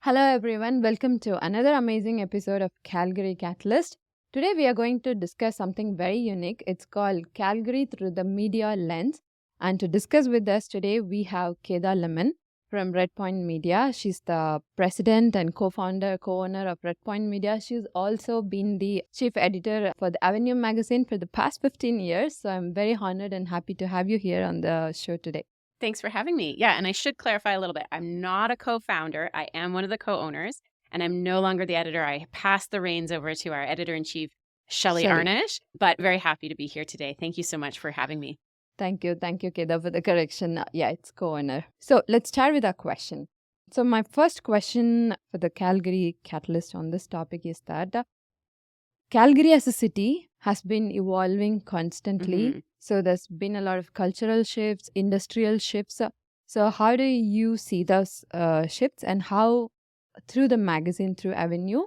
Hello, everyone. Welcome to another amazing episode of Calgary Catalyst. Today, we are going to discuss something very unique. It's called Calgary Through the Media Lens. And to discuss with us today, we have Kathe Lemon from Red Point Media. She's the president and co-founder, co-owner of Red Point Media. She's also been the chief editor for the Avenue magazine for the past 15 years. So I'm very honored and happy to have you here on the show today. Thanks for having me. Yeah, and I should clarify a little bit. I'm not a co-founder. I am one of the co-owners, and I'm no longer the editor. I passed the reins over to our editor-in-chief, Shelley Arnish, but very happy to be here today. Thank you so much for having me. Thank you, Kathe, for the correction. Yeah, it's co-owner. So let's start with our question. So my first question for the Calgary Catalyst on this topic is that Calgary as a city has been evolving constantly. Mm-hmm. So there's been a lot of cultural shifts, industrial shifts. So how do you see those shifts, and how through the magazine, through Avenue,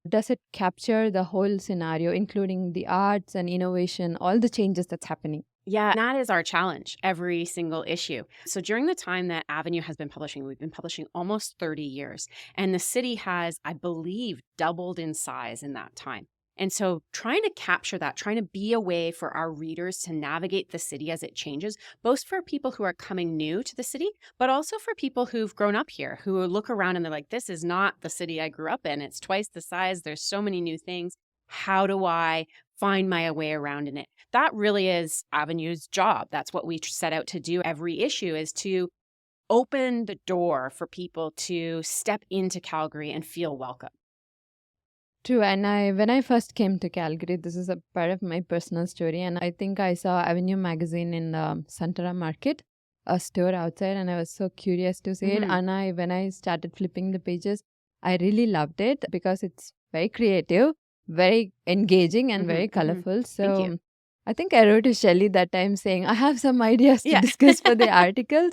does it capture the whole scenario, including the arts and innovation, all the changes that's happening? Yeah, that is our challenge, every single issue. So during the time that Avenue has been publishing, we've been publishing almost 30 years. And the city has, I believe, doubled in size in that time. And so trying to capture that, trying to be a way for our readers to navigate the city as it changes, both for people who are coming new to the city, but also for people who've grown up here, who look around and they're like, this is not the city I grew up in. It's twice the size. There's so many new things. How do I find my way around in it? That really is Avenue's job. That's what we set out to do every issue, is to open the door for people to step into Calgary and feel welcome. True. And when I first came to Calgary, this is a part of my personal story. And I think I saw Avenue magazine in Santara Market, a store outside, and I was so curious to see it. And when I started flipping the pages, I really loved it because it's very creative, very engaging, and very colorful. So I think I wrote to Shelley that time saying, I have some ideas to discuss for the articles.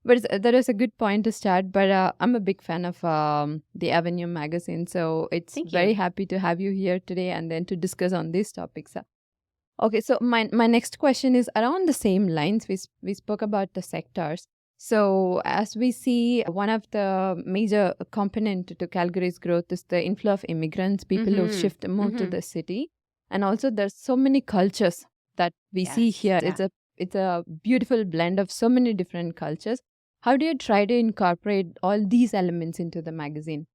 But that is a good point to start. But I'm a big fan of the Avenue magazine. So it's very happy to have you here today and then to discuss on these topics. Okay, so my next question is around the same lines. We spoke about the sectors. So as we see, one of the major component to Calgary's growth is the inflow of immigrants, people who moved to the city. And also there's so many cultures that we see here. Yeah. It's a beautiful blend of so many different cultures. How do you try to incorporate all these elements into the magazine?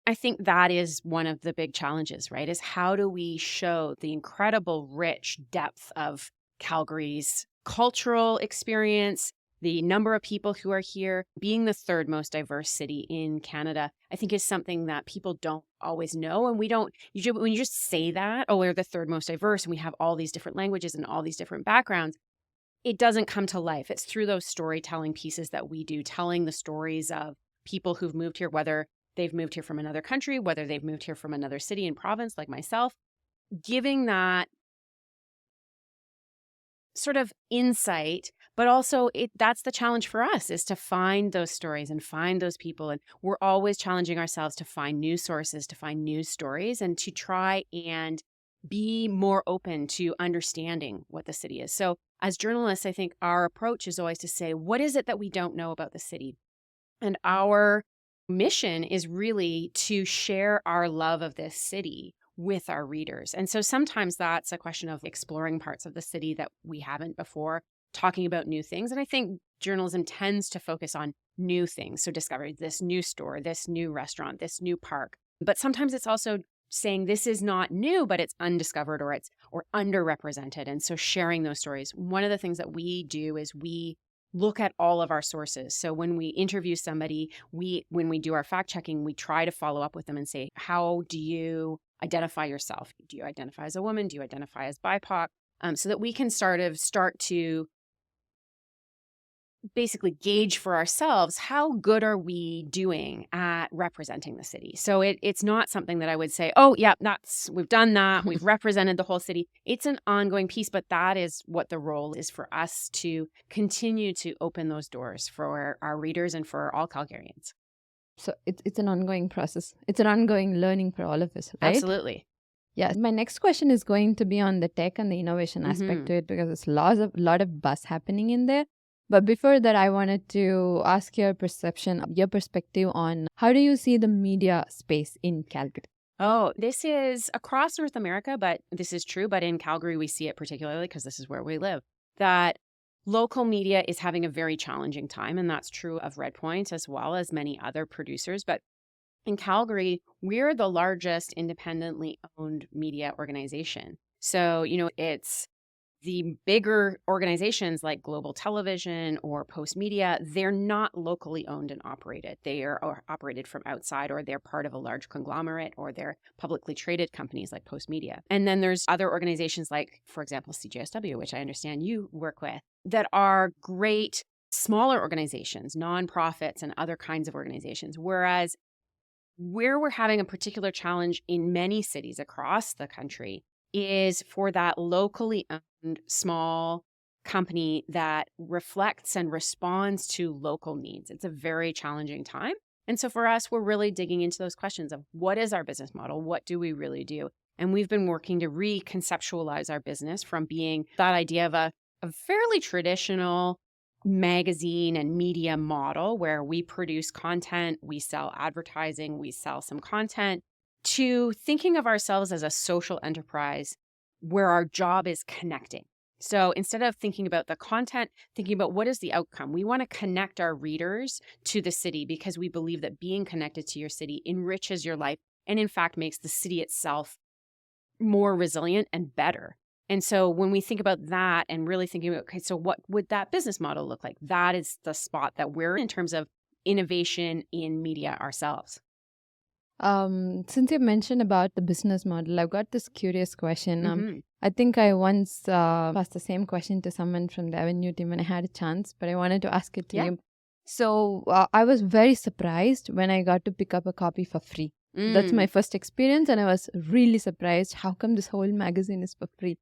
I think that is one of the big challenges, right? Is how do we show the incredible rich depth of Calgary's cultural experience, the number of people who are here, being the third most diverse city in Canada, I think is something that people don't always know. And when you just say that, oh, we're the third most diverse and we have all these different languages and all these different backgrounds, it doesn't come to life. It's through those storytelling pieces that we do, telling the stories of people who've moved here, whether they've moved here from another country, whether they've moved here from another city and province like myself, giving that sort of insight, but also that's the challenge for us, is to find those stories and find those people. And we're always challenging ourselves to find new sources, to find new stories, and to try and be more open to understanding what the city is. So as journalists, I think our approach is always to say, what is it that we don't know about the city? And our mission is really to share our love of this city with our readers. And so sometimes that's a question of exploring parts of the city that we haven't before, talking about new things. And I think journalism tends to focus on new things. So discover this new store, this new restaurant, this new park. But sometimes it's also saying this is not new, but it's undiscovered or underrepresented. And so sharing those stories. One of the things that we do is we look at all of our sources. So when we interview somebody, when we do our fact checking, we try to follow up with them and say, how do you identify yourself? Do you identify as a woman? Do you identify as BIPOC? So that we can start to basically gauge for ourselves, how good are we doing at representing the city? So it's not something that I would say, oh, yeah, we've done that. We've represented the whole city. It's an ongoing piece, but that is what the role is for us, to continue to open those doors for our readers and for all Calgarians. So it's an ongoing process. It's an ongoing learning for all of us, right? Absolutely. Yeah. My next question is going to be on the tech and the innovation aspect to it, because there's a lot of buzz happening in there. But before that, I wanted to ask your perception, your perspective on how do you see the media space in Calgary? Oh, this is across North America, but this is true. But in Calgary, we see it particularly because this is where we live, that local media is having a very challenging time. And that's true of Red Point as well as many other producers. But in Calgary, we're the largest independently owned media organization. So, it's the bigger organizations like Global Television or Post Media, they're not locally owned and operated. They are operated from outside, or they're part of a large conglomerate, or they're publicly traded companies like Post Media. And then there's other organizations like, for example, CJSW, which I understand you work with, that are great smaller organizations, nonprofits, and other kinds of organizations. Whereas where we're having a particular challenge in many cities across the country is for that locally owned small company that reflects and responds to local needs. It's a very challenging time. And so for us, we're really digging into those questions of what is our business model? What do we really do? And we've been working to reconceptualize our business from being that idea of a fairly traditional magazine and media model where we produce content, we sell advertising, we sell some content, to thinking of ourselves as a social enterprise where our job is connecting. So instead of thinking about the content, thinking about what is the outcome. We want to connect our readers to the city because we believe that being connected to your city enriches your life and in fact makes the city itself more resilient and better. And so when we think about that and really thinking about, okay, so what would that business model look like? That is the spot that we're in terms of innovation in media ourselves. Since you mentioned about the business model, I've got this curious question. Mm-hmm. I think I once asked the same question to someone from the Avenue team when I had a chance, but I wanted to ask it to you. So I was very surprised when I got to pick up a copy for free. That's my first experience, and I was really surprised. How come this whole magazine is for free?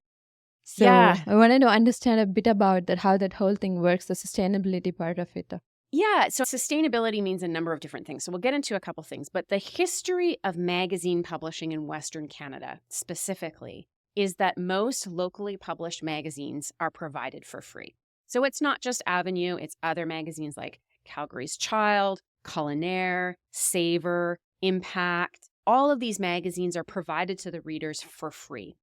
So I wanted to understand a bit about that, how that whole thing works, the sustainability part of it. Yeah, so sustainability means a number of different things. So we'll get into a couple things, but the history of magazine publishing in Western Canada specifically is that most locally published magazines are provided for free. So it's not just Avenue, it's other magazines like Calgary's Child, Culinaire, Savor, Impact. All of these magazines are provided to the readers for free.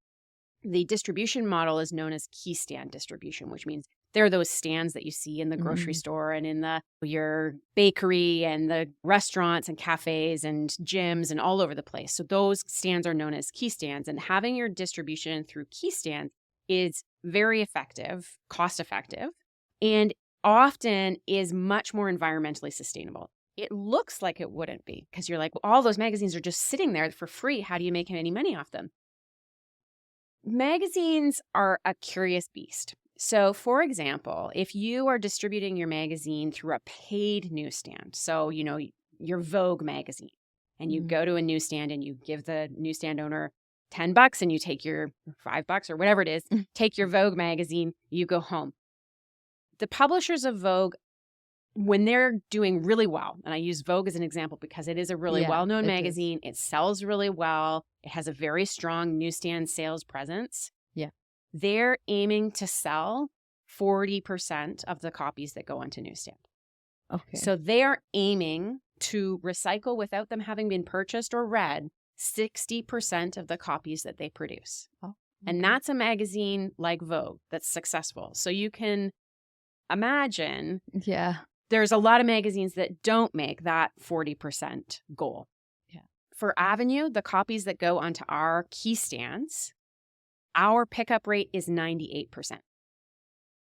The distribution model is known as key stand distribution, which means there are those stands that you see in the grocery store and in your bakery and the restaurants and cafes and gyms and all over the place. So those stands are known as key stands. And having your distribution through key stands is very effective, cost effective, and often is much more environmentally sustainable. It looks like it wouldn't be because you're like, well, all those magazines are just sitting there for free. How do you make any money off them? Magazines are a curious beast. So, for example, if you are distributing your magazine through a paid newsstand, so, your Vogue magazine, and you go to a newsstand and you give the newsstand owner $10 and you take your $5 or whatever it is, take your Vogue magazine, you go home. The publishers of Vogue, when they're doing really well, and I use Vogue as an example because it is a really well-known magazine, it sells really well, it has a very strong newsstand sales presence. Yeah. They're aiming to sell 40% of the copies that go onto newsstand. Okay. So they are aiming to recycle, without them having been purchased or read, 60% of the copies that they produce. Oh, okay. And that's a magazine like Vogue that's successful. So you can imagine there's a lot of magazines that don't make that 40% goal. Yeah. For Avenue, the copies that go onto our key stands, our pickup rate is 98%,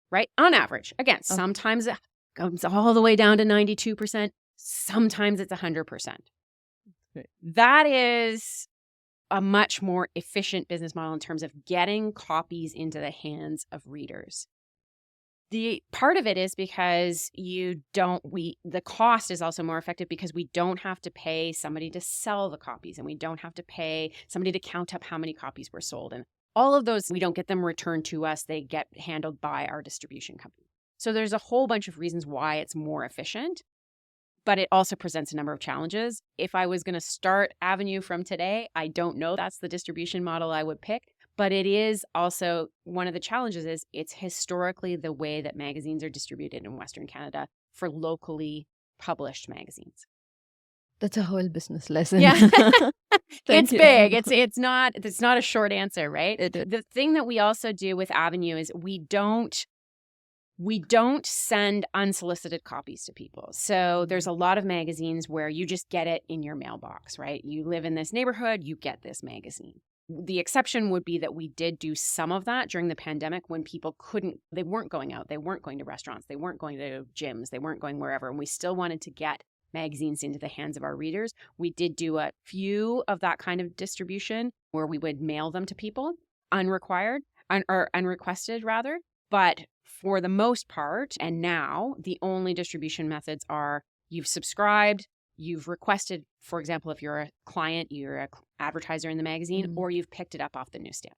right? On average. Again, sometimes it comes all the way down to 92%. Sometimes it's 100%. Great. That is a much more efficient business model in terms of getting copies into the hands of readers. The part of it is because the cost is also more effective because we don't have to pay somebody to sell the copies, and we don't have to pay somebody to count up how many copies were sold. And all of those, we don't get them returned to us. They get handled by our distribution company. So there's a whole bunch of reasons why it's more efficient, but it also presents a number of challenges. If I was going to start Avenue from today, I don't know that's the distribution model I would pick. But it is also one of the challenges is it's historically the way that magazines are distributed in Western Canada for locally published magazines. That's a whole business lesson. Yeah. Thank It's you. big. It's not a short answer, right? It is. The thing that we also do with Avenue is we don't send unsolicited copies to people. So there's a lot of magazines where you just get it in your mailbox, right? You live in this neighborhood, you get this magazine. The exception would be that we did do some of that during the pandemic when people they weren't going out, they weren't going to restaurants, they weren't going to gyms, they weren't going wherever, and we still wanted to get magazines into the hands of our readers. We did do a few of that kind of distribution where we would mail them to people unrequired or unrequested rather. But for the most part, and now the only distribution methods are you've subscribed, you've requested, for example, if you're a client, you're an advertiser in the magazine, or you've picked it up off the newsstand.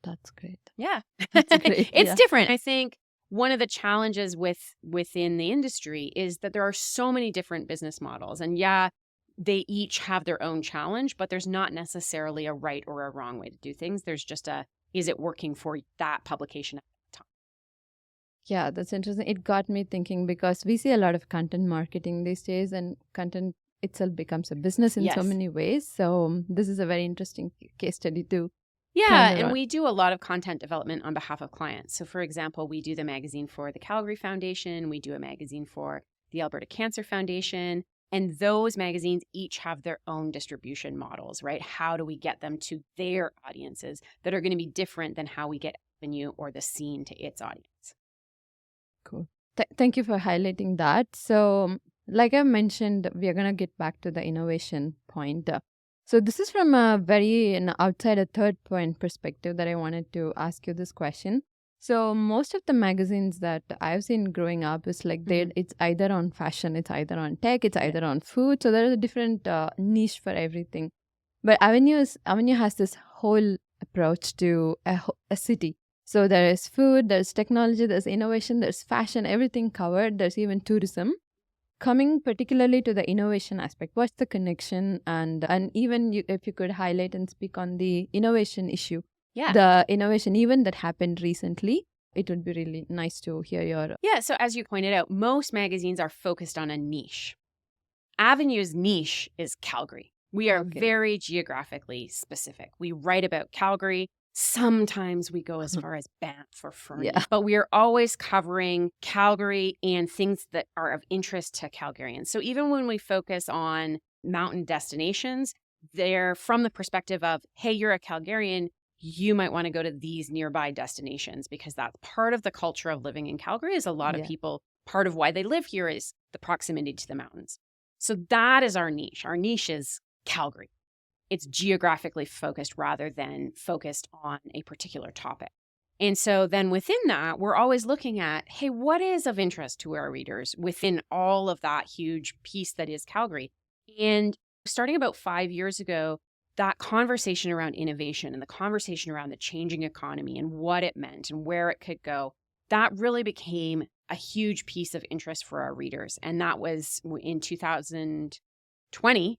That's great. Yeah. That's great. It's different. I think one of the challenges within the industry is that there are so many different business models. And yeah, they each have their own challenge, but there's not necessarily a right or a wrong way to do things. There's just is it working for that publication at the time? Yeah, that's interesting. It got me thinking because we see a lot of content marketing these days, and content itself becomes a business in so many ways. So this is a very interesting case study too. Yeah, and we do a lot of content development on behalf of clients. So for example, we do the magazine for the Calgary Foundation, we do a magazine for the Alberta Cancer Foundation, and those magazines each have their own distribution models, right? How do we get them to their audiences that are going to be different than how we get Avenue or the Scene to its audience? Cool. Thank you for highlighting that. So like I mentioned, we are going to get back to the innovation point. So this is from a very outside a third point perspective that I wanted to ask you this question. So most of the magazines that I've seen growing up is like it's either on fashion, it's either on tech, it's either on food. So there is a different niche for everything. But Avenue has this whole approach to a city. So there is food, there's technology, there's innovation, there's fashion, everything covered. There's even tourism. Coming particularly to the innovation aspect, what's the connection? And even if you could highlight and speak on the innovation issue, the innovation even that happened recently, it would be really nice to hear your... Yeah, so as you pointed out, most magazines are focused on a niche. Avenue's niche is Calgary. We are very geographically specific. We write about Calgary. Sometimes we go as far as Banff or Fernie, but we are always covering Calgary and things that are of interest to Calgarians. So even when we focus on mountain destinations, they're from the perspective of, hey, you're a Calgarian, you might want to go to these nearby destinations because that's part of the culture of living in Calgary is a lot of people, part of why they live here is the proximity to the mountains. So that is our niche. Our niche is Calgary. It's geographically focused rather than focused on a particular topic. And so then within that, we're always looking at, hey, what is of interest to our readers within all of that huge piece that is Calgary? And starting about 5 years ago, that conversation around innovation and the conversation around the changing economy and what it meant and where it could go, that really became a huge piece of interest for our readers. And that was in 2020.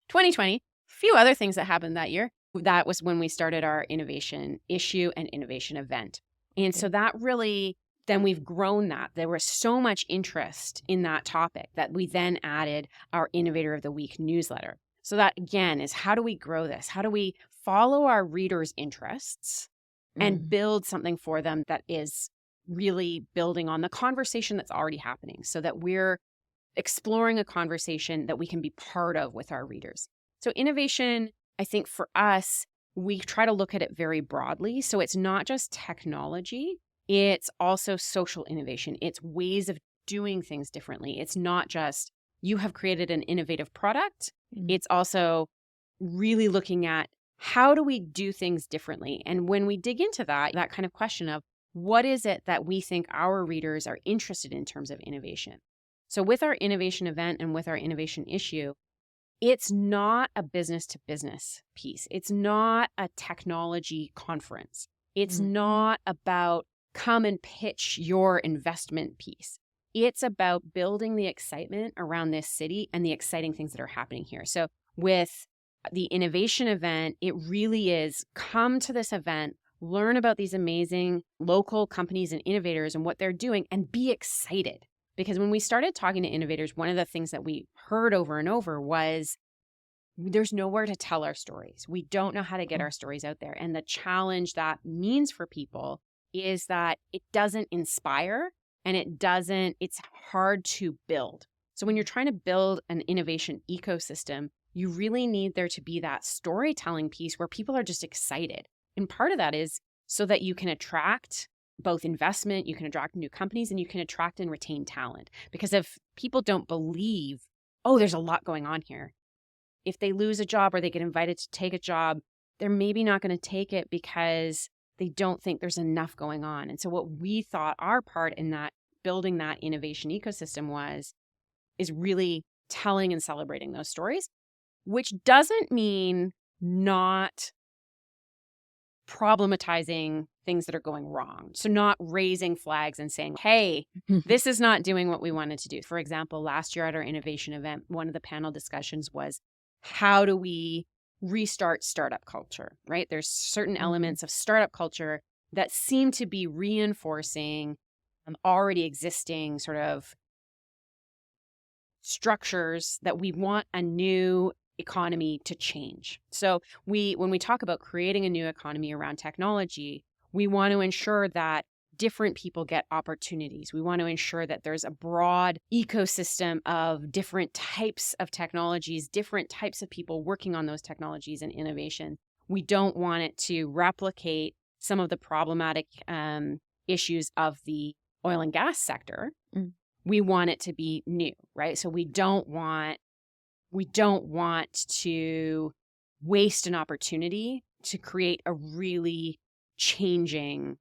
2020, a few other things that happened that year. That was when we started our innovation issue and innovation event. And so that really, then we've grown that. There was so much interest in that topic that we then added our Innovator of the Week newsletter. So that again is how do we grow this? How do we follow our readers' interests and build something for them that is really building on the conversation that's already happening so that we're exploring a conversation that we can be part of with our readers. So innovation, I think for us, we try to look at it very broadly. So it's not just technology, it's also social innovation. It's ways of doing things differently. It's not just you have created an innovative product. It's also really looking at how do we do things differently? And when we dig into that kind of question of what is it that we think our readers are interested in terms of innovation? So with our innovation event and with our innovation issue, it's not a business to business piece. It's not a technology conference. It's not about come and pitch your investment piece. It's about building the excitement around this city and the exciting things that are happening here. So with the innovation event, it really is come to this event, learn about these amazing local companies and innovators and what they're doing, and be excited. Because when we started talking to innovators, one of the things that we heard over and over was there's nowhere to tell our stories. We don't know how to get our stories out there. And the challenge that means for people is that it doesn't inspire and it's hard to build. So when you're trying to build an innovation ecosystem, you really need there to be that storytelling piece where people are just excited. And part of that is so that you can attract both investment, you can attract new companies, and you can attract and retain talent. Because if people don't believe, oh, there's a lot going on here, if they lose a job or they get invited to take a job, they're maybe not going to take it because they don't think there's enough going on. And so what we thought our part in that building that innovation ecosystem is really telling and celebrating those stories, which doesn't mean not problematizing things that are going wrong. So not raising flags and saying, hey, this is not doing what we wanted to do. For example, last year at our innovation event, one of the panel discussions was, how do we restart startup culture, right? There's certain elements of startup culture that seem to be reinforcing already existing sort of structures that we want a new economy to change. So when we talk about creating a new economy around technology, we want to ensure that different people get opportunities. We want to ensure that there's a broad ecosystem of different types of technologies, different types of people working on those technologies and innovation. We don't want it to replicate some of the problematic issues of the oil and gas sector. We want it to be new, right? So we don't want to waste an opportunity to create a really changing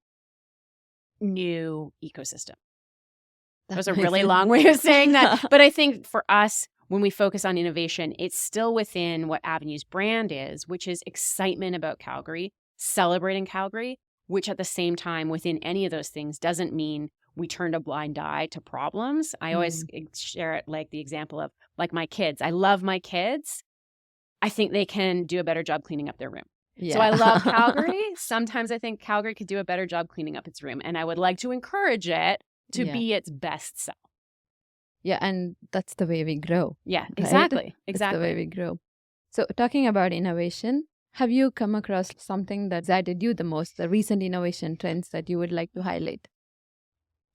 new ecosystem. That was a really long way of saying that. But I think for us, when we focus on innovation, it's still within what Avenue's brand is, which is excitement about Calgary, celebrating Calgary, which at the same time within any of those things doesn't mean we turned a blind eye to problems. I always share it like the example of like my kids. I love my kids. I think they can do a better job cleaning up their room. Yeah. So I love Calgary. Sometimes I think Calgary could do a better job cleaning up its room. And I would like to encourage it to be its best self. Yeah, and that's the way we grow. Yeah, exactly. Right? Exactly. That's the way we grow. So talking about innovation, have you come across something that excited you the most, the recent innovation trends that you would like to highlight?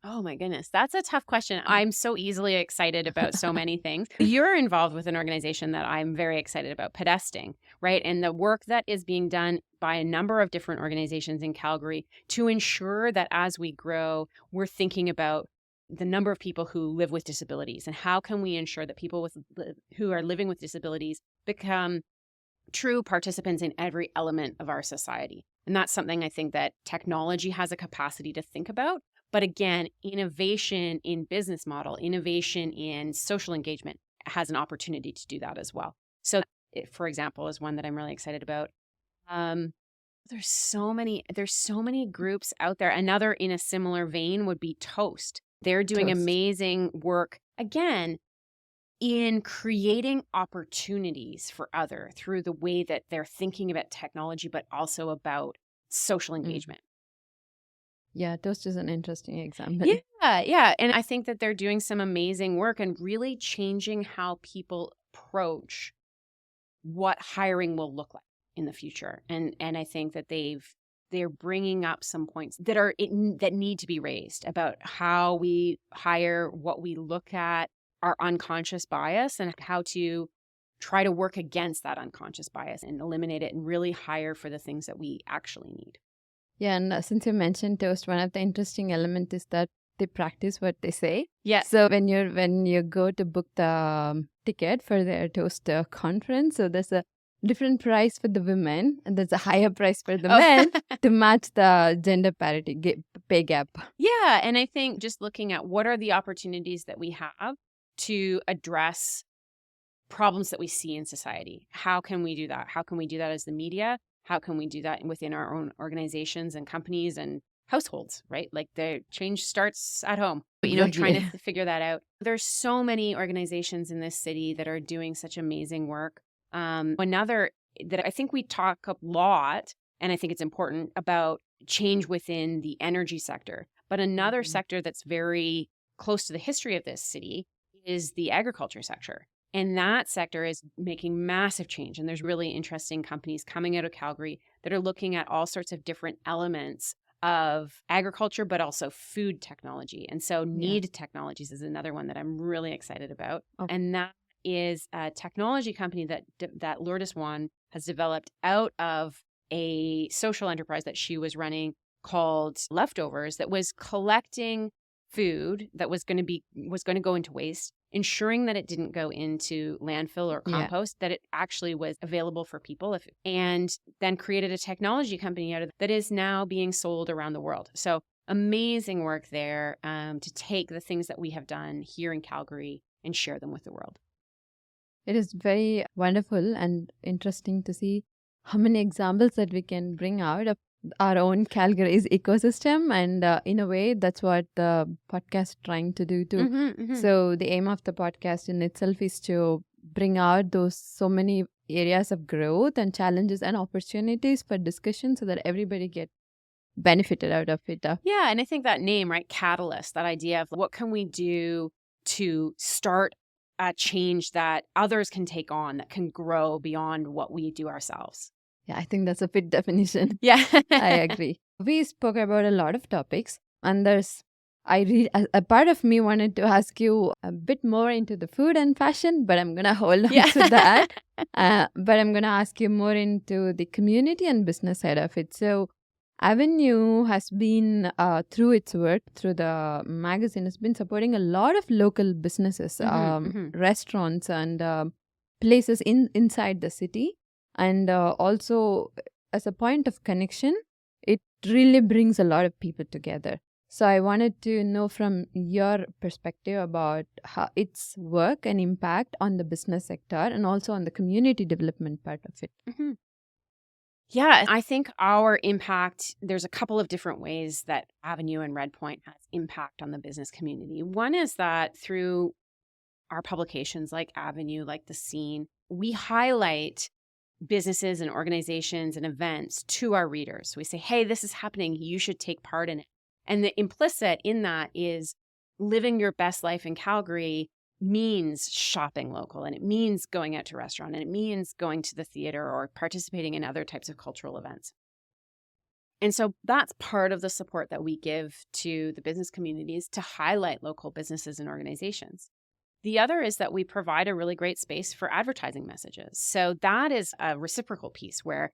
Oh my goodness. That's a tough question. I'm so easily excited about so many things. You're involved with an organization that I'm very excited about, Pedesting, right? And the work that is being done by a number of different organizations in Calgary to ensure that as we grow, we're thinking about the number of people who live with disabilities and how can we ensure that people who are living with disabilities become true participants in every element of our society. And that's something I think that technology has a capacity to think about. But again, innovation in business model, innovation in social engagement has an opportunity to do that as well. So, for example, is one that I'm really excited about. There's so many groups out there. Another in a similar vein would be Toast. They're doing amazing work, again, in creating opportunities for other through the way that they're thinking about technology, but also about social engagement. Yeah, Toast is an interesting example. Yeah. And I think that they're doing some amazing work and really changing how people approach what hiring will look like in the future. And I think that they're bringing up some points that need to be raised about how we hire, what we look at, our unconscious bias, and how to try to work against that unconscious bias and eliminate it and really hire for the things that we actually need. Yeah, and since you mentioned Toast, one of the interesting elements is that they practice what they say. Yeah. So when you go to book the ticket for their Toast conference, so there's a different price for the women and there's a higher price for the men to match the gender parity pay gap. Yeah, and I think just looking at what are the opportunities that we have to address problems that we see in society. How can we do that? How can we do that as the media? How can we do that within our own organizations and companies and households, right? Like the change starts at home, but, trying to figure that out. There's so many organizations in this city that are doing such amazing work. Another that I think we talk a lot, and I think it's important, about change within the energy sector. But another sector that's very close to the history of this city is the agriculture sector. And that sector is making massive change. And there's really interesting companies coming out of Calgary that are looking at all sorts of different elements of agriculture, but also food technology. And so Need Technologies is another one that I'm really excited about. Okay. And that is a technology company that Lourdes Juan has developed out of a social enterprise that she was running called Leftovers, that was collecting food that was going to go into waste, ensuring that it didn't go into landfill or compost, that it actually was available for people, and then created a technology company out of that is now being sold around the world. So amazing work there, to take the things that we have done here in Calgary and share them with the world. It is very wonderful and interesting to see how many examples that we can bring out of our own Calgary's ecosystem. And in a way, that's what the podcast is trying to do too. So the aim of the podcast in itself is to bring out those so many areas of growth and challenges and opportunities for discussion so that everybody get benefited out of it. Yeah, and I think that name, right, Catalyst, that idea of what can we do to start a change that others can take on, that can grow beyond what we do ourselves. Yeah, I think that's a fit definition. Yeah. I agree. We spoke about a lot of topics, and a part of me wanted to ask you a bit more into the food and fashion, but I'm going to hold on to that. But I'm going to ask you more into the community and business side of it. So Avenue has been, through its work, through the magazine, has been supporting a lot of local businesses, restaurants and places inside the city. And also, as a point of connection, it really brings a lot of people together. So I wanted to know from your perspective about how its work and impact on the business sector and also on the community development part of it. Yeah, I think our impact, there's a couple of different ways that Avenue and Red Point has impact on the business community. One is that through our publications like Avenue, like The Scene, we highlight businesses and organizations and events to our readers. We say, hey, this is happening. You should take part in it. And the implicit in that is living your best life in Calgary means shopping local, and it means going out to a restaurant, and it means going to the theater or participating in other types of cultural events. And so that's part of the support that we give to the business communities to highlight local businesses and organizations. The other is that we provide a really great space for advertising messages. So that is a reciprocal piece where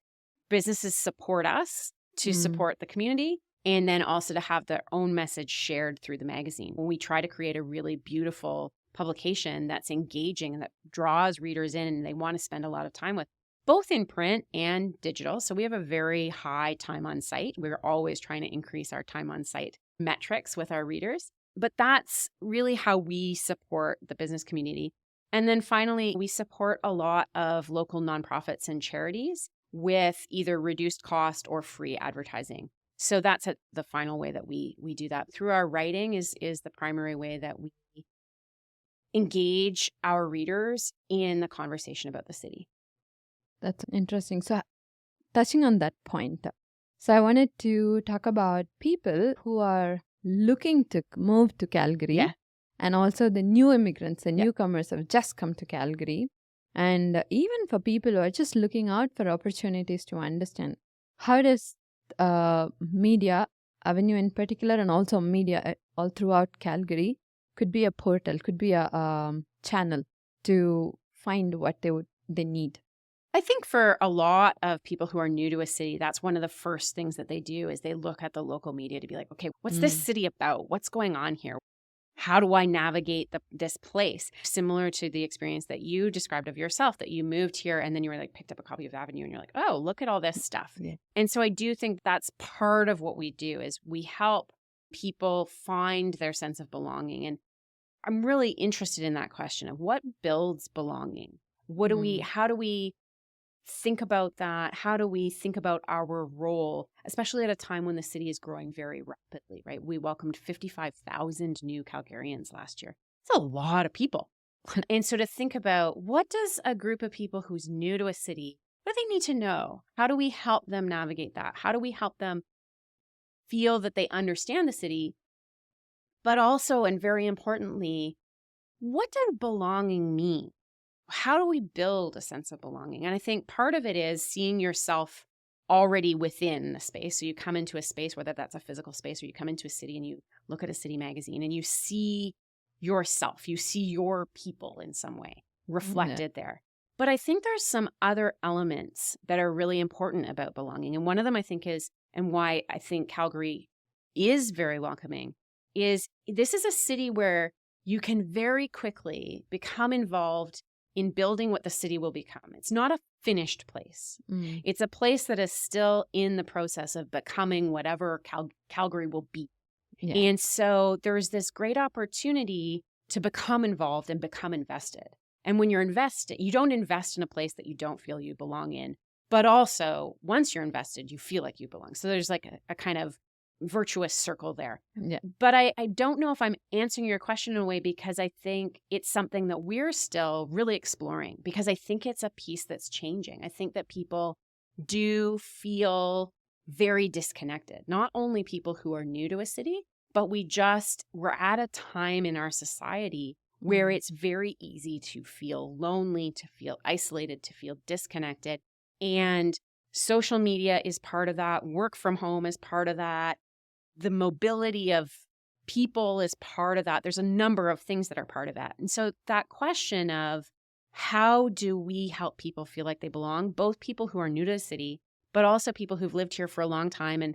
businesses support us to support the community, and then also to have their own message shared through the magazine. When we try to create a really beautiful publication that's engaging and that draws readers in and they want to spend a lot of time with, both in print and digital. So we have a very high time on site. We're always trying to increase our time on site metrics with our readers. But that's really how we support the business community. And then finally, we support a lot of local nonprofits and charities with either reduced cost or free advertising. So that's the final way that we do that. Through our writing is the primary way that we engage our readers in the conversation about the city. That's interesting. So touching on that point, so I wanted to talk about people who are looking to move to Calgary, and also the new immigrants, the newcomers have just come to Calgary, and even for people who are just looking out for opportunities to understand how does media, Avenue in particular, and also media all throughout Calgary could be a portal, could be a channel to find what they need. I think for a lot of people who are new to a city, that's one of the first things that they do is they look at the local media to be like, okay, what's this city about? What's going on here? How do I navigate this place? Similar to the experience that you described of yourself, that you moved here and then you were like picked up a copy of Avenue and you're like, oh, look at all this stuff. Yeah. And so I do think that's part of what we do is we help people find their sense of belonging. And I'm really interested in that question of what builds belonging? How do we think about that? How do we think about our role, especially at a time when the city is growing very rapidly, right? We welcomed 55,000 new Calgarians last year. It's a lot of people. And so to think about, what does a group of people who's new to a city, what do they need to know? How do we help them navigate that? How do we help them feel that they understand the city? But also, and very importantly, what does belonging mean? How do we build a sense of belonging? And I think part of it is seeing yourself already within the space. So you come into a space, whether that's a physical space or you come into a city and you look at a city magazine and you see yourself, you see your people in some way reflected there. But I think there's some other elements that are really important about belonging. And one of them I think is, and why I think Calgary is very welcoming, is this is a city where you can very quickly become involved in building what the city will become. It's not a finished place. It's a place that is still in the process of becoming whatever Calgary will be. Yeah. And so there's this great opportunity to become involved and become invested. And when you're invested, you don't invest in a place that you don't feel you belong in. But also, once you're invested, you feel like you belong. So there's like a kind of virtuous circle there. Yeah. But I don't know if I'm answering your question in a way, because I think it's something that we're still really exploring, because I think it's a piece that's changing. I think that people do feel very disconnected, not only people who are new to a city, but we're at a time in our society where it's very easy to feel lonely, to feel isolated, to feel disconnected. And social media is part of that. Work from home is part of that. The mobility of people is part of that. There's a number of things that are part of that. And so that question of how do we help people feel like they belong, both people who are new to the city, but also people who've lived here for a long time and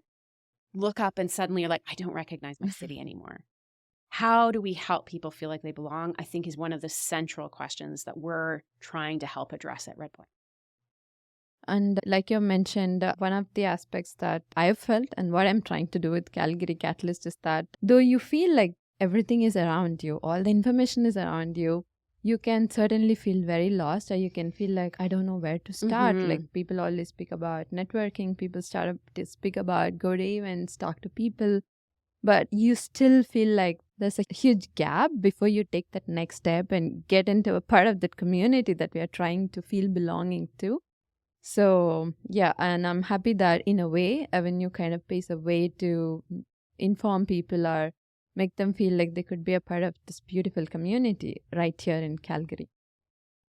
look up and suddenly you're like, I don't recognize my city anymore. How do we help people feel like they belong, I think, is one of the central questions that we're trying to help address at Red Point. And like you mentioned, one of the aspects that I've felt and what I'm trying to do with Calgary Catalyst is that though you feel like everything is around you, all the information is around you, you can certainly feel very lost, or you can feel like, I don't know where to start. Like people always speak about networking, people start to speak about go to events, talk to people, but you still feel like there's a huge gap before you take that next step and get into a part of that community that we are trying to feel belonging to. So, yeah, and I'm happy that in a way, Avenue kind of pays a way to inform people or make them feel like they could be a part of this beautiful community right here in Calgary.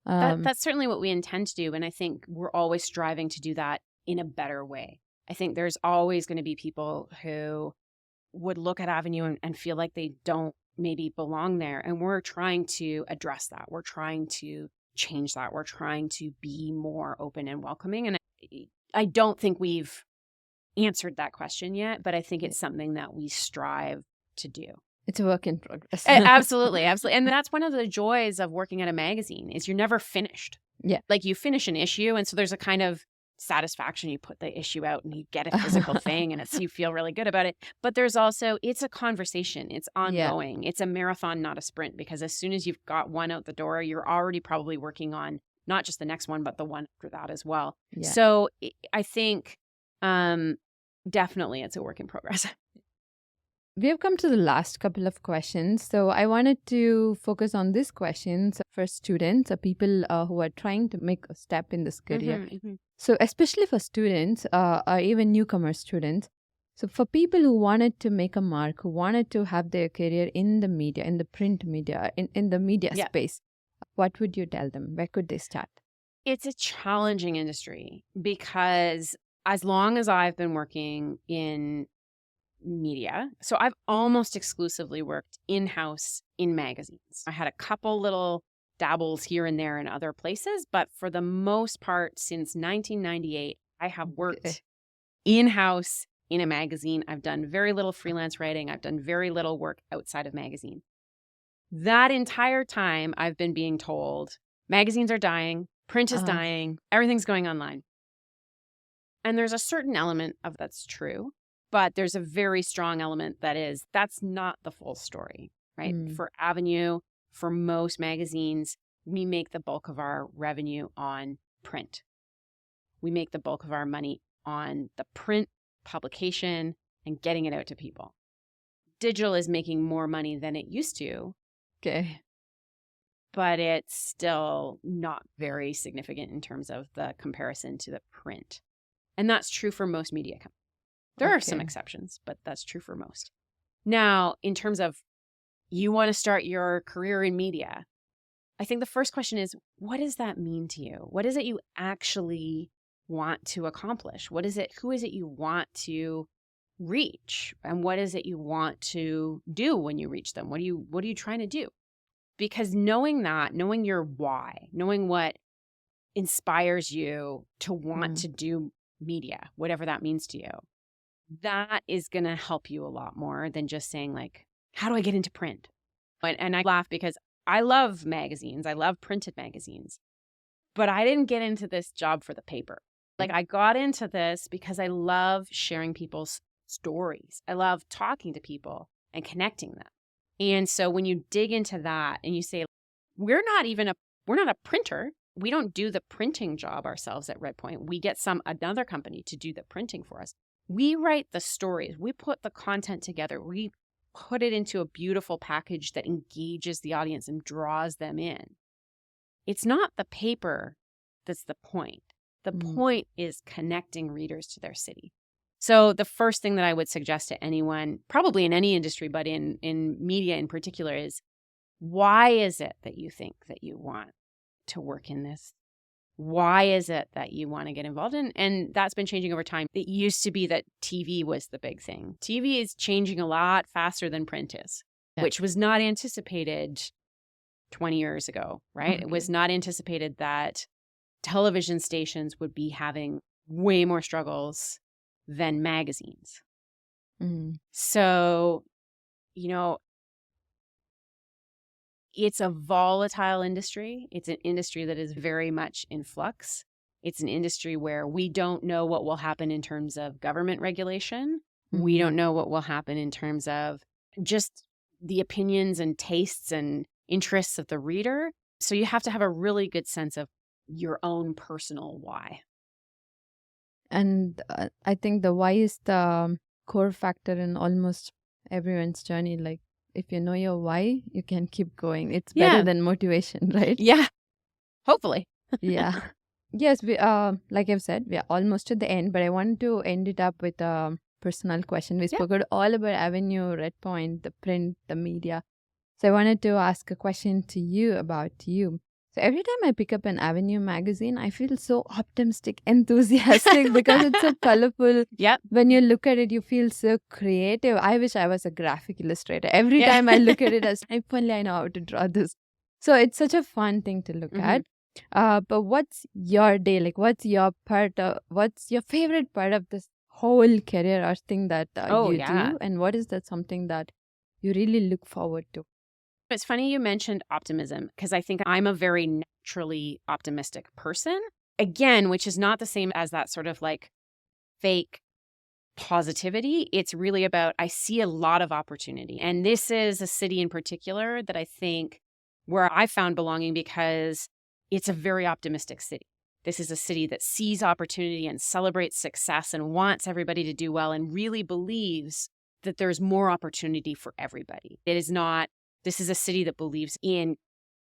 That's certainly what we intend to do. And I think we're always striving to do that in a better way. I think there's always going to be people who would look at Avenue and feel like they don't maybe belong there. And we're trying to address that. We're trying to change that. We're trying to be more open and welcoming. And I don't think we've answered that question yet, but I think it's something that we strive to do. It's a work in progress. Absolutely. And that's one of the joys of working at a magazine is you're never finished. Yeah. Like you finish an issue. And so there's a kind of satisfaction. You put the issue out and you get a physical thing and you feel really good about it. But there's also, it's a conversation. It's ongoing. Yeah. It's a marathon, not a sprint, because as soon as you've got one out the door, you're already probably working on not just the next one, but the one after that as well. Yeah. So I think definitely it's a work in progress. We have come to the last couple of questions. So I wanted to focus on these questions for students, or people who are trying to make a step in this career. So especially for students or even newcomer students. So for people who wanted to make a mark, who wanted to have their career in the media, in the print media, in the media space, what would you tell them? Where could they start? It's a challenging industry because as long as I've been working in media, so I've almost exclusively worked in-house in magazines. I had a couple little dabbles here and there in other places, but for the most part, since 1998, I have worked in-house in a magazine. I've done very little freelance writing. I've done very little work outside of magazine. That entire time, I've been being told, magazines are dying, print is dying, everything's going online. And there's a certain element of that's true, but there's a very strong element that's not the full story, right? For Avenue, for most magazines, we make the bulk of our revenue on print. We make the bulk of our money on the print publication and getting it out to people. Digital is making more money than it used to. Okay. but it's still not very significant in terms of the comparison to the print. And that's true for most media companies. There are some exceptions, but that's true for most. Now, in terms of you want to start your career in media, I think the first question is, what does that mean to you? What is it you actually want to accomplish? Who is it you want to reach? And what is it you want to do when you reach them? What are you trying to do? Because knowing your why, knowing what inspires you to want to do media, whatever that means to you, that is going to help you a lot more than just saying like, how do I get into print? And I laugh because I love magazines. I love printed magazines, but I didn't get into this job for the paper. Like I got into this because I love sharing people's stories. I love talking to people and connecting them. And so when you dig into that and you say, we're not a printer. We don't do the printing job ourselves at Redpoint. We get another company to do the printing for us. We write the stories. We put the content together. We put it into a beautiful package that engages the audience and draws them in. It's not the paper that's the point. The point is connecting readers to their city. So the first thing that I would suggest to anyone, probably in any industry, but in media in particular, is why is it that you think that you want to work in this? Why is it that you want to get involved in? And that's been changing over time. It used to be that TV was the big thing. TV is changing a lot faster than print is, which was not anticipated 20 years ago, right? It was not anticipated that television stations would be having way more struggles than magazines. So, it's a volatile industry. It's an industry that is very much in flux. It's an industry where we don't know what will happen in terms of government regulation. We don't know what will happen in terms of just the opinions and tastes and interests of the reader. So you have to have a really good sense of your own personal why. And I think the why is the core factor in almost everyone's journey. Like, if you know your why, you can keep going. It's better than motivation, right? Yeah. Hopefully. Yeah. Yes, we like I've said, we are almost at the end, but I want to end it up with a personal question. We spoke all about Avenue, Redpoint, the print, the media. So I wanted to ask a question to you about you. So every time I pick up an Avenue magazine, I feel so optimistic, enthusiastic because it's so colorful. Yep. When you look at it, you feel so creative. I wish I was a graphic illustrator. Every time I look at it, if only I know how to draw this. So it's such a fun thing to look at. But what's your day like? What's your favorite part of this whole career or thing that you do? And what is that something that you really look forward to? It's funny you mentioned optimism because I think I'm a very naturally optimistic person. Again, which is not the same as that sort of like fake positivity. It's really about, I see a lot of opportunity. And this is a city in particular that I think where I found belonging because it's a very optimistic city. This is a city that sees opportunity and celebrates success and wants everybody to do well and really believes that there's more opportunity for everybody. This is a city that believes in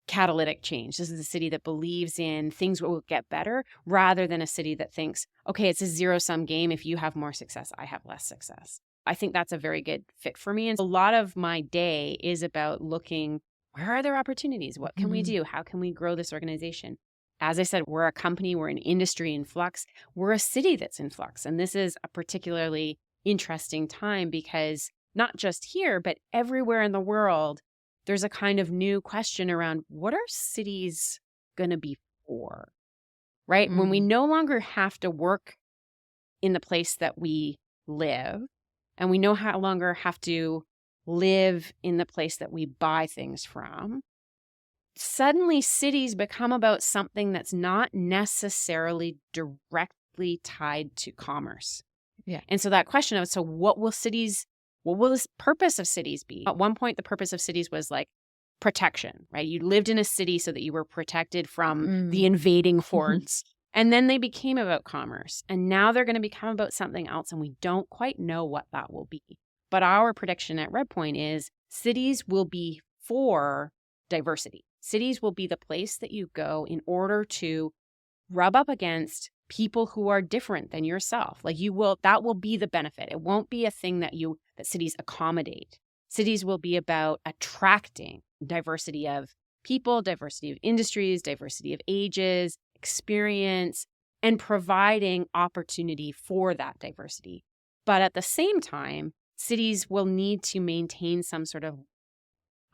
catalytic change. This is a city that believes in things will get better rather than a city that thinks, okay, it's a zero-sum game. If you have more success, I have less success. I think that's a very good fit for me. And a lot of my day is about looking, where are there opportunities? What can we do? How can we grow this organization? As I said, we're a company, we're an industry in flux. We're a city that's in flux. And this is a particularly interesting time because not just here, but everywhere in the world, there's a kind of new question around what are cities going to be for, right? When we no longer have to work in the place that we live and we no longer have to live in the place that we buy things from, suddenly cities become about something that's not necessarily directly tied to commerce. Yeah. And so that question of, so what will the purpose of cities be? At one point, the purpose of cities was like protection, right? You lived in a city so that you were protected from the invading hordes. And then they became about commerce. And now they're going to become about something else. And we don't quite know what that will be. But our prediction at Redpoint is cities will be for diversity. Cities will be the place that you go in order to rub up against people who are different than yourself. Like that will be the benefit. It won't be a thing that cities accommodate. Cities will be about attracting diversity of people, diversity of industries, diversity of ages, experience, and providing opportunity for that diversity. But at the same time, cities will need to maintain some sort of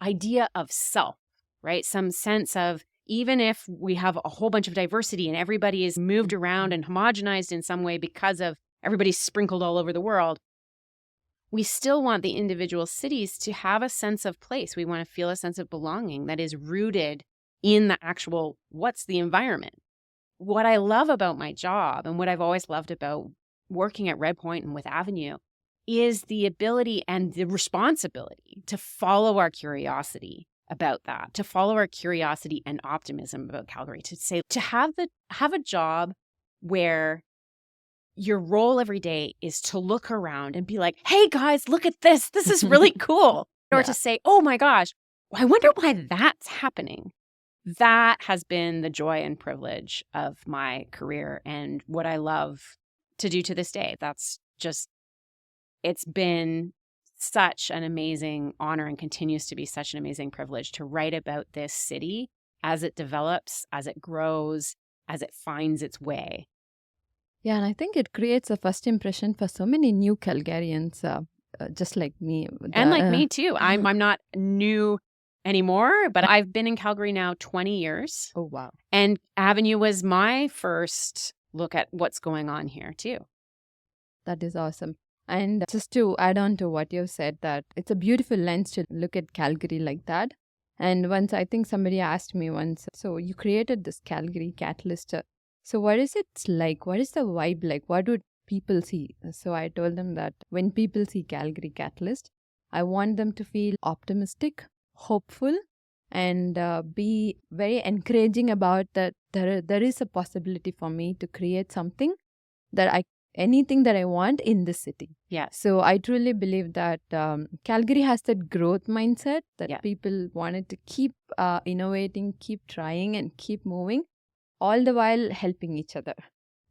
idea of self, right? Some sense of, even if we have a whole bunch of diversity and everybody is moved around and homogenized in some way because of everybody's sprinkled all over the world, we still want the individual cities to have a sense of place. We want to feel a sense of belonging that is rooted in the actual, what's the environment? What I love about my job and what I've always loved about working at Red Point and with Avenue is the ability and the responsibility to follow our curiosity about that, to follow our curiosity and optimism about Calgary, to have a job where your role every day is to look around and be like, hey guys, look at this. This is really cool. Or to say, oh my gosh, I wonder why that's happening. That has been the joy and privilege of my career and what I love to do to this day. It's been such an amazing honor and continues to be such an amazing privilege to write about this city as it develops, as it grows, as it finds its way. Yeah, and I think it creates a first impression for so many new Calgarians, just like me. And like me too. I'm not new anymore, but I've been in Calgary now 20 years. Oh, wow. And Avenue was my first look at what's going on here too. That is awesome. And just to add on to what you've said, that it's a beautiful lens to look at Calgary like that. And once, I think somebody asked me once, so you created this Calgary Catalyst. So what is it like? What is the vibe like? What do people see? So I told them that when people see Calgary Catalyst, I want them to feel optimistic, hopeful, and be very encouraging about that there is a possibility for me to create something anything that I want in this city. Yeah. So I truly believe that Calgary has that growth mindset that people wanted to keep innovating, keep trying, and keep moving, all the while helping each other.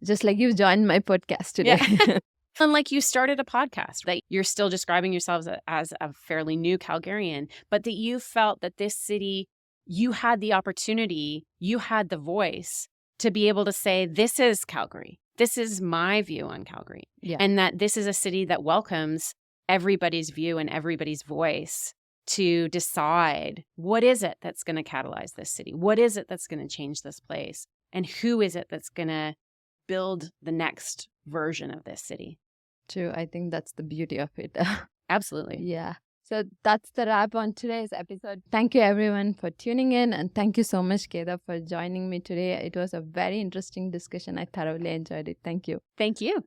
Just like you joined my podcast today. Yeah. And like you started a podcast, that you're still describing yourselves as a fairly new Calgarian, but that you felt that this city, you had the opportunity, you had the voice to be able to say, this is Calgary. This is my view on Calgary. Yeah. And that this is a city that welcomes everybody's view and everybody's voice to decide, what is it that's going to catalyze this city? What is it that's going to change this place? And who is it that's going to build the next version of this city? True. I think that's the beauty of it. Absolutely. Yeah. So that's the wrap on today's episode. Thank you everyone for tuning in, and thank you so much, Kathe, for joining me today. It was a very interesting discussion. I thoroughly enjoyed it. Thank you. Thank you.